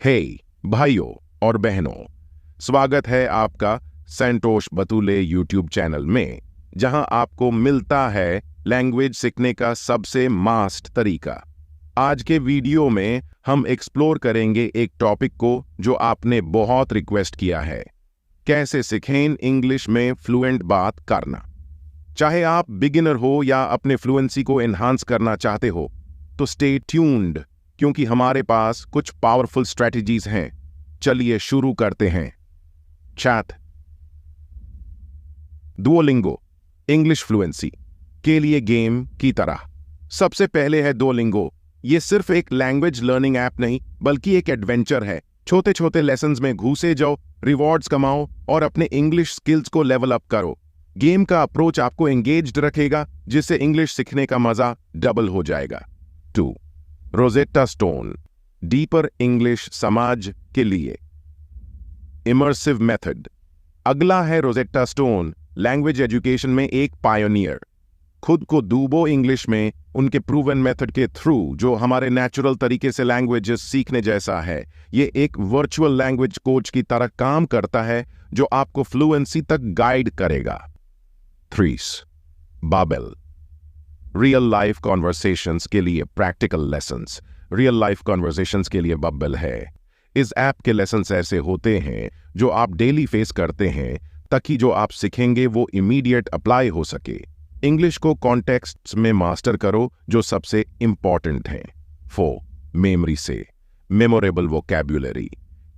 हे भाइयों और बहनों, स्वागत है आपका संतोष बतुले यूट्यूब चैनल में, जहां आपको मिलता है लैंग्वेज सीखने का सबसे मस्त तरीका। आज के वीडियो में हम एक्सप्लोर करेंगे एक टॉपिक को जो आपने बहुत रिक्वेस्ट किया है, कैसे सीखें इंग्लिश में फ्लुएंट बात करना। चाहे आप बिगिनर हो या अपने फ्लुएंसी को एनहांस करना चाहते हो, तो स्टे ट्यून्ड, क्योंकि हमारे पास कुछ पावरफुल स्ट्रेटजीज हैं। चलिए शुरू करते हैं। चैट डुओलिंगो इंग्लिश फ्लुएंसी के लिए गेम की तरह। सबसे पहले है डुओलिंगो। ये सिर्फ एक लैंग्वेज लर्निंग ऐप नहीं, बल्कि एक एडवेंचर है। छोटे छोटे लेसन्स में घुसे जाओ, रिवॉर्ड्स कमाओ और अपने इंग्लिश स्किल्स को लेवल अप करो। गेम का अप्रोच आपको एंगेज्ड रखेगा, जिससे इंग्लिश सीखने का मजा डबल हो जाएगा। 2. रोजेटा स्टोन डीपर इंग्लिश समाज के लिए इमर्सिव मेथड। अगला है रोजेटा स्टोन, लैंग्वेज एजुकेशन में एक पायोनियर। खुद को डूबो इंग्लिश में उनके प्रूवन मेथड के थ्रू, जो हमारे नेचुरल तरीके से लैंग्वेजेस सीखने जैसा है। ये एक वर्चुअल लैंग्वेज कोच की तरह काम करता है, जो आपको फ्लुएंसी तक गाइड करेगा। 3. बाबेल रियल लाइफ कॉन्वर्सेशंस के लिए practical lessons. Real life conversations के लिए बब्बल है। इस ऐप के लेसन्स ऐसे होते हैं जो आप डेली फेस करते हैं, ताकि जो आप सीखेंगे वो इमीडिएट अप्लाई हो सके। इंग्लिश को कॉन्टेक्स्ट्स में मास्टर करो, जो सबसे इंपॉर्टेंट हैं। 4. मेमोरी से मेमोरेबल वोकैब्युलरी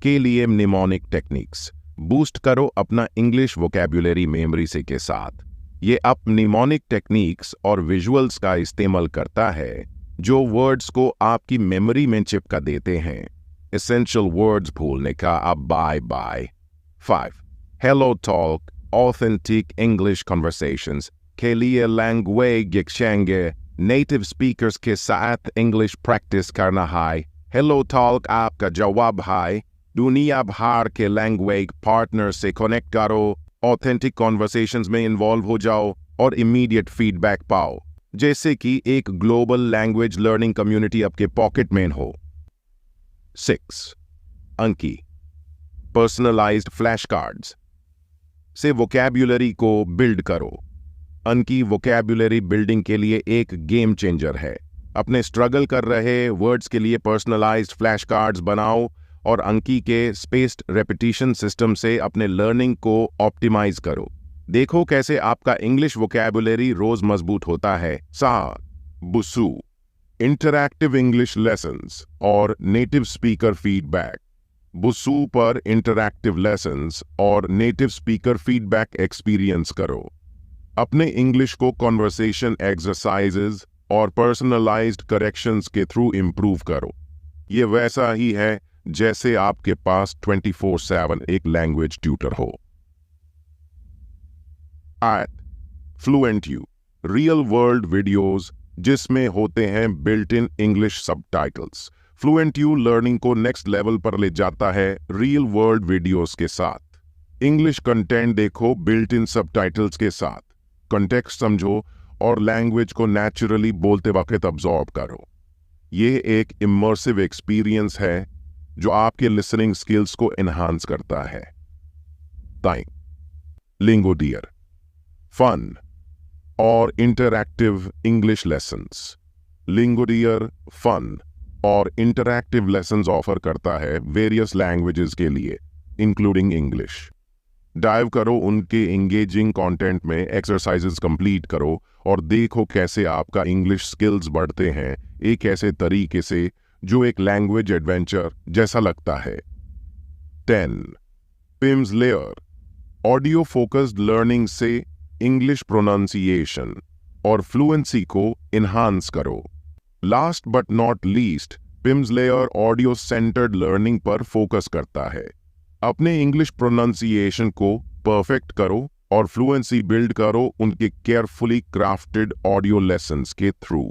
के लिए निमोनिक टेक्निक्स। बूस्ट करो अपना इंग्लिश वोकैब्युलरी मेमोरी से के साथ। ये अप निमोनिक टेक्निक्स और विजुअल्स का इस्तेमाल करता है, जो वर्ड्स को आपकी मेमोरी में चिपका देते हैं। एसेंशियल वर्ड्स भूलने का अब bye bye. 5. Hello talk authentic English conversations के लिए लैंग्वेज एक्सचेंज। नेटिव स्पीकर्स के साथ इंग्लिश प्रैक्टिस करना है। हेलो टॉक आपका जवाब है। दुनिया भर के लैंग्वेज पार्टनर से कनेक्ट करो, ऑथेंटिक कॉन्वर्सेशंस में इन्वॉल्व हो जाओ और इमीडिएट फीडबैक पाओ, जैसे कि एक ग्लोबल लैंग्वेज लर्निंग कम्युनिटी आपके पॉकेट में हो। 6. अंकी पर्सनलाइज्ड फ्लैश कार्ड्स से वोकैब्युलरी को बिल्ड करो। अंकी वोकैब्युलरी बिल्डिंग के लिए एक गेम चेंजर है। अपने स्ट्रगल कर रहे वर्ड्स के लिए पर्सनलाइज्ड फ्लैश कार्ड्स बनाओ और अंकी के स्पेस्ड रेपिटेशन सिस्टम से अपने लर्निंग को ऑप्टिमाइज करो। देखो कैसे आपका इंग्लिश वोकैब्युलरी रोज मजबूत होता है। 7. बुसू इंटरैक्टिव इंग्लिश लेसन्स और नेटिव स्पीकर फीडबैक। बुसू पर इंटरैक्टिव लेसन्स और नेटिव स्पीकर फीडबैक एक्सपीरियंस करो। अपने इंग्लिश को कॉन्वर्सेशन एक्सरसाइजेज और पर्सनलाइज्ड करेक्शंस के थ्रू इंप्रूव करो। ये वैसा ही है जैसे आपके पास 24/7 एक लैंग्वेज ट्यूटर हो। 8. Fluent you real world videos जिसमें होते हैं built in English subtitles. Fluent you learning को नेक्स्ट लेवल पर ले जाता है रियल वर्ल्ड वीडियोस के साथ। इंग्लिश कंटेंट देखो बिल्ट इन सबटाइटल्स के साथ, कॉन्टेक्स्ट समझो और लैंग्वेज को नेचुरली बोलते वक्त अब्सॉर्ब करो। ये एक इमर्सिव एक्सपीरियंस है जो आपके लिसनिंग स्किल्स को एनहांस करता है। टाइम लिंगोडियर फन और इंटरैक्टिव इंग्लिश लेसन्स। लिंगोडियर फन और इंटरैक्टिव लेसन्स ऑफर करता है वेरियस लैंग्वेजेस के लिए, इंक्लूडिंग इंग्लिश। डाइव करो उनके एंगेजिंग कंटेंट में, एक्सरसाइजेस कंप्लीट करो और देखो कैसे आपका इंग्लिश स्किल्स बढ़ते हैं एक ऐसे तरीके से जो एक लैंग्वेज एडवेंचर जैसा लगता है। 10. PIMS layer audio focused learning से इंग्लिश प्रोनाउंसिएशन और फ्लुएंसी को इन्हांस करो। Last but not least, PIMS layer audio centred learning पर फोकस करता है। अपने इंग्लिश प्रोनाउंसिएशन को परफेक्ट करो और फ्लुएंसी बिल्ड करो उनके केयरफुली क्राफ्टेड ऑडियो लेसन्स के थ्रू।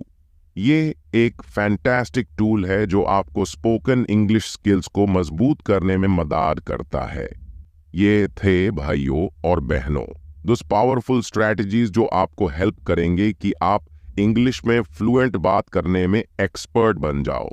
ये एक फैंटास्टिक टूल है जो आपको स्पोकन इंग्लिश स्किल्स को मजबूत करने में मदद करता है। ये थे भाइयों और बहनों दोस पावरफुल स्ट्रैटेजीज जो आपको हेल्प करेंगे कि आप इंग्लिश में फ्लुएंट बात करने में एक्सपर्ट बन जाओ।